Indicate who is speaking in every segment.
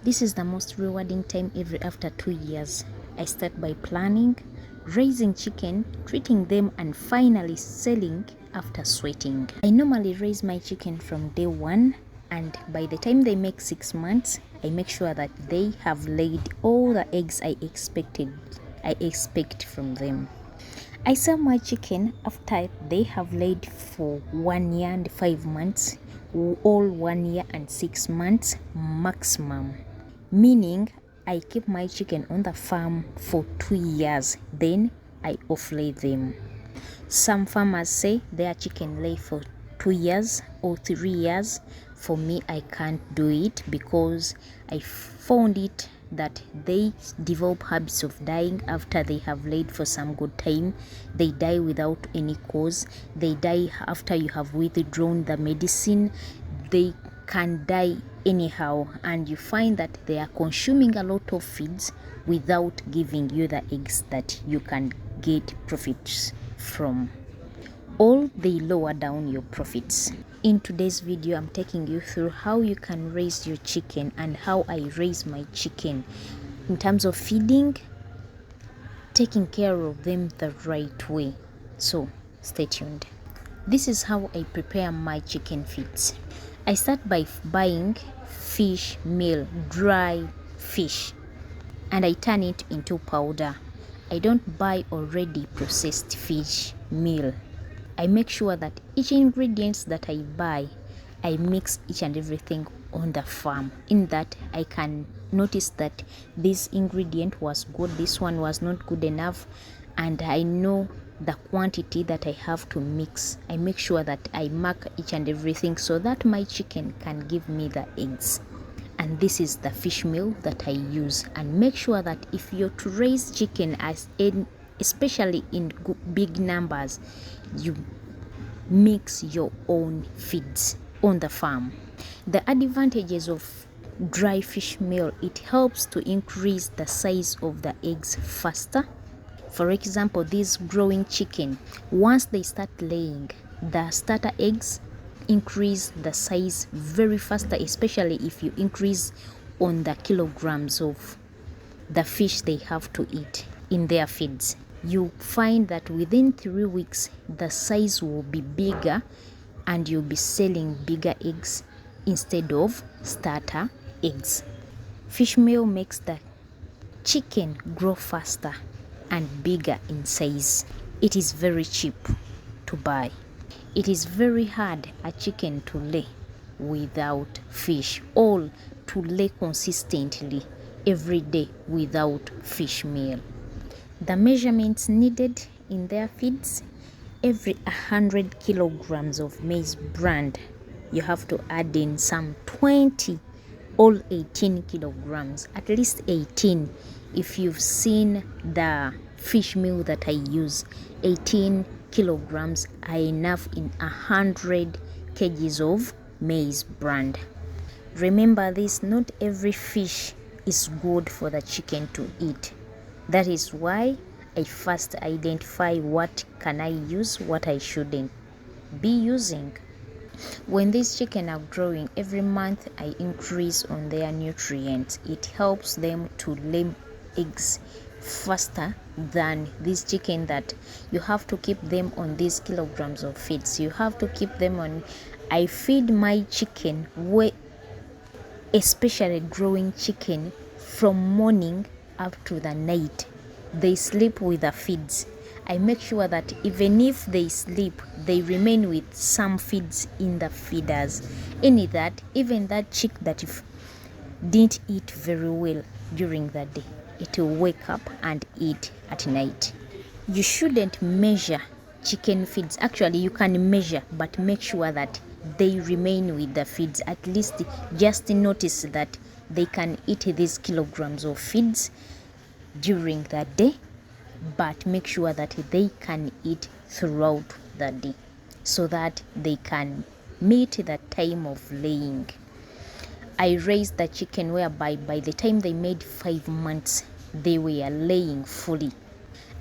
Speaker 1: This is the most rewarding time every after 2 years. I start by planning, raising chicken, treating them, and finally selling after sweating. I normally raise my chicken from day 1, and by the time they make 6 months, I make sure that they have laid all the eggs I expect from them. I sell my chicken after they have laid for 1 year and 5 months, all 1 year and 6 months maximum. Meaning I keep my chicken on the farm for 2 years, then I off-lay them. Some farmers say their chicken lay for 2 years or 3 years. For me, I can't do it because I found it that they develop habits of dying after they have laid for some good time. They die without any cause. They die after you have withdrawn the medicine. They can die anyhow, and you find that they are consuming a lot of feeds without giving you the eggs that you can get profits from. All they lower down your profits. In today's video, I'm taking you through how you can raise your chicken and how I raise my chicken in terms of feeding, taking care of them the right way. So stay tuned. This is how I prepare my chicken feeds. I start by buying fish meal, dry fish, and I turn it into powder. I don't buy already processed fish meal. I make sure that each ingredients that I buy, I mix each and everything on the farm. In that, I can notice that this ingredient was good, this one was not good enough, and I know the quantity that I have to mix. I make sure that I mark each and everything so that my chicken can give me the eggs. And this is the fish meal that I use. And make sure that if you're to raise chicken especially in big numbers, you mix your own feeds on the farm. The advantages of dry fish meal, it helps to increase the size of the eggs faster. For example, this growing chicken, once they start laying, the starter eggs increase the size very faster, especially if you increase on the kilograms of the fish they have to eat in their feeds. You find that within 3 weeks, the size will be bigger and you'll be selling bigger eggs instead of starter eggs. Fish meal makes the chicken grow faster and bigger in size. It is very cheap to buy. It is very hard a chicken to lay without fish, or to lay consistently every day without fish meal. The measurements needed in their feeds: every 100 kilograms of maize bran, you have to add in some 20 or 18 kilograms, at least 18. If you've seen the fish meal that I use, 18 kilograms are enough in 100 kgs of maize bran. Remember this, not every fish is good for the chicken to eat. That is why I first identify what can I use, what I shouldn't be using. When these chicken are growing, every month I increase on their nutrients. It helps them to lay eggs faster than this chicken that you have to keep them on these kilograms of feeds. You have to keep them on. I feed my chicken, especially growing chicken, from morning up to the night. They sleep with the feeds. I make sure that even if they sleep, they remain with some feeds in the feeders. Even that chick that didn't eat very well during the day, it will wake up and eat at night. You shouldn't measure chicken feeds. Actually, you can measure, but make sure that they remain with the feeds. At least just notice that they can eat these kilograms of feeds during the day, but make sure that they can eat throughout the day so that they can meet the time of laying. I raised the chicken whereby by the time they made 5 months, they were laying fully.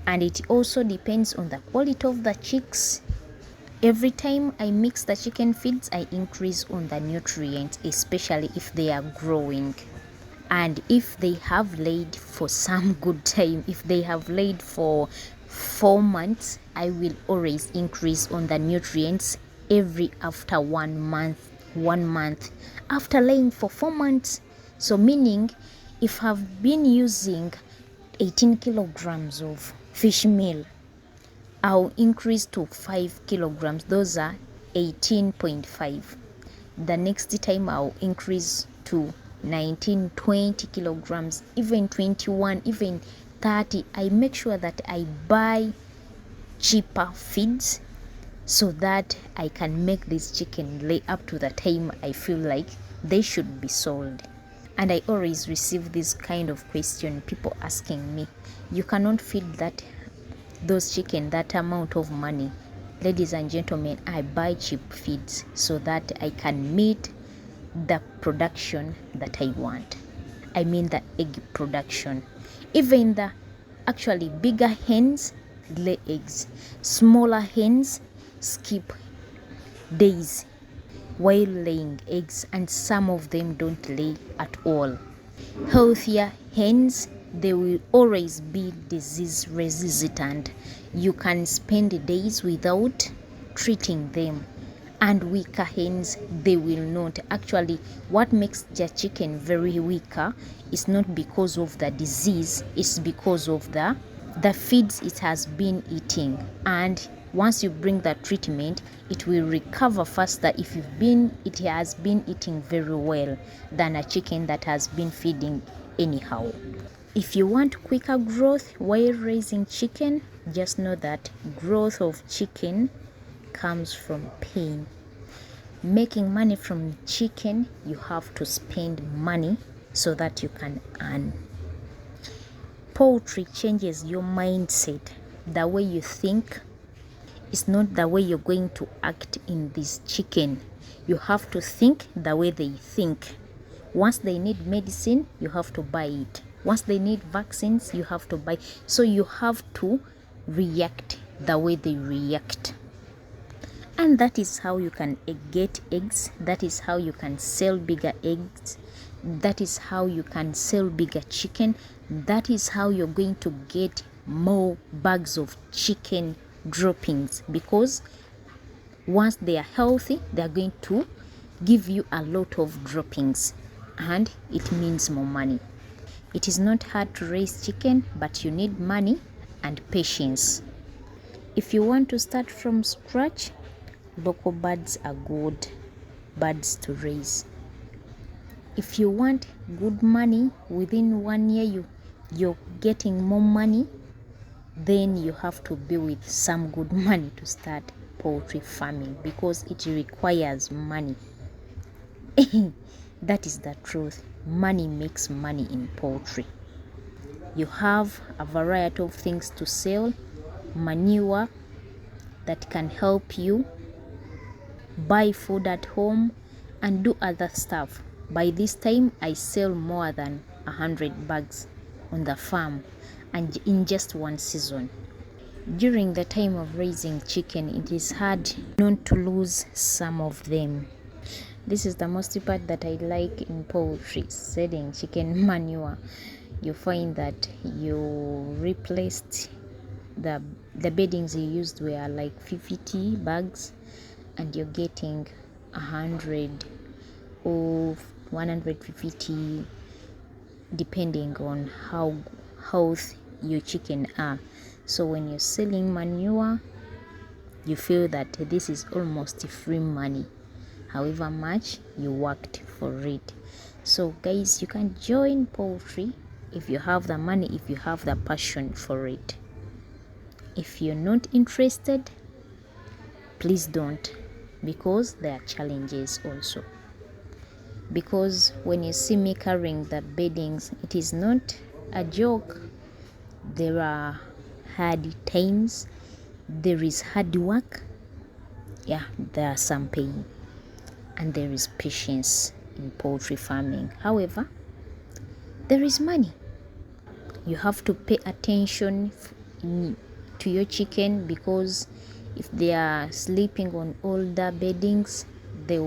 Speaker 1: And it also depends on the quality of the chicks. Every time I mix the chicken feeds, I increase on the nutrients, especially if they are growing. And if they have laid for some good time, if they have laid for 4 months, I will always increase on the nutrients every after 1 month. 1 month after laying for 4 months. So meaning, if I've been using 18 kilograms of fish meal, I'll increase to 5 kilograms. Those are 18.5. The next time I'll increase to 19, 20 kilograms, even 21, even 30. I make sure that I buy cheaper feeds so that I can make this chicken lay up to the time I feel like they should be sold. And I always receive this kind of question, people asking me, you cannot feed those chicken that amount of money. Ladies and gentlemen, I buy cheap feeds so that I can meet the production that I want. I mean the egg production. Even the actually bigger hens lay eggs. Smaller hens skip days while laying eggs, and some of them don't lay at all. Healthier hens, they will always be disease resistant. You can spend days without treating them. And weaker hens, they will not. Actually, what makes the chicken very weaker is not because of the disease, it's because of the feeds it has been eating. And once you bring the treatment, it will recover faster if it has been eating very well than a chicken that has been feeding anyhow. If you want quicker growth while raising chicken, just know that growth of chicken comes from pain. Making money from chicken, you have to spend money so that you can earn. Poultry changes your mindset. The way you think is not the way you're going to act in this chicken. You have to think the way they think. Once they need medicine, you have to buy it. Once they need vaccines, you have to buy. So you have to react the way they react. And that is how you can get eggs. That is how you can sell bigger eggs. That is how you can sell bigger chicken. That is how you're going to get more bags of chicken droppings, because once they are healthy, they are going to give you a lot of droppings, and it means more money. It is not hard to raise chicken, but you need money and patience. If you want to start from scratch, local birds are good birds to raise. If you want good money within 1 year, you're getting more money, then you have to be with some good money to start poultry farming, because it requires money. That is the truth. Money makes money in poultry. You have a variety of things to sell. Manure that can help you buy food at home and do other stuff. By this time, I sell more than 100 bags on the farm, and in just one season. During the time of raising chicken, it is hard not to lose some of them. This is the most part that I like in poultry, selling chicken manure. You find that you replaced the beddings you used were like 50 bags, and you're getting 100 or 150, depending on how healthy your chicken are. So when you're selling manure, you feel that this is almost free money, however much you worked for it. So guys, you can join poultry if you have the money, if you have the passion for it. If you're not interested, please don't, because there are challenges also. Because when you see me carrying the beddings, it is not a joke. There are hard times, there is hard work, there are some pain, and there is patience in poultry farming. However, there is money. You have to pay attention to your chicken, because if they are sleeping on older beddings, they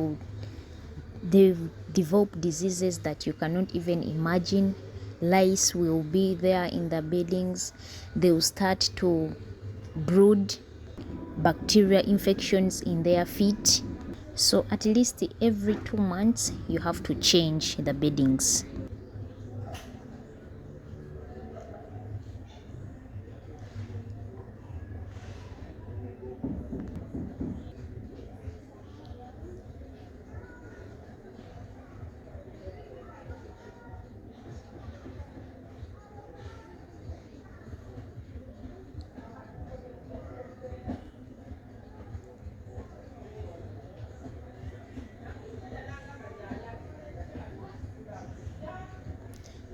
Speaker 1: develop diseases that you cannot even imagine. Lice will be there in the beddings. They will start to brood bacteria infections in their feet. So at least every 2 months you have to change the beddings.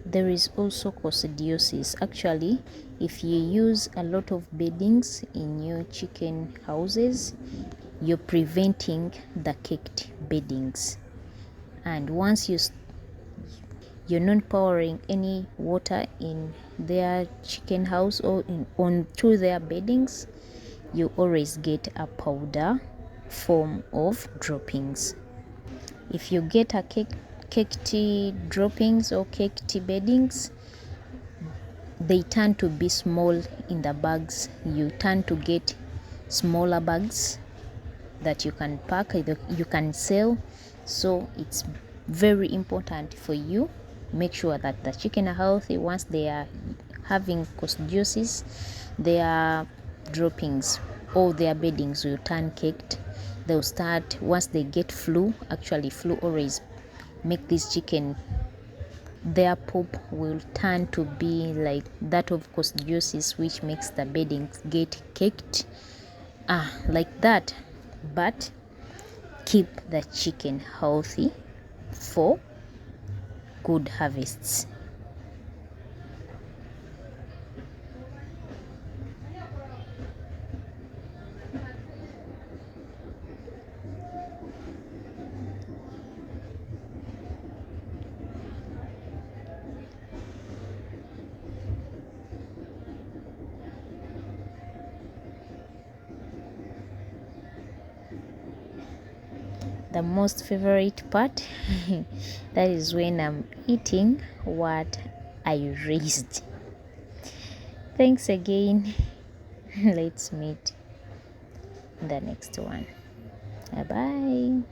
Speaker 1: There is also coccidiosis. Actually, if you use a lot of beddings in your chicken houses, you're preventing the caked beddings. And once you're not pouring any water in their chicken house or onto their beddings, you always get a powder form of droppings. If you get a caked droppings or caked beddings, they tend to be small in the bags. You tend to get smaller bags that you can pack, you can sell. So it's very important for you, make sure that the chicken are healthy. Once they are having coccidiosis, their droppings or their beddings will turn caked. They'll start, once they get flu, actually flu always make this chicken, their poop will turn to be like that of coccidiosis, which makes the beddings get caked like that. But keep the chicken healthy for good harvests. The most favorite part that is when I'm eating what I raised. Thanks again. Let's meet in the next one. Bye bye.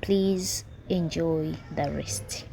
Speaker 1: Please enjoy the rest.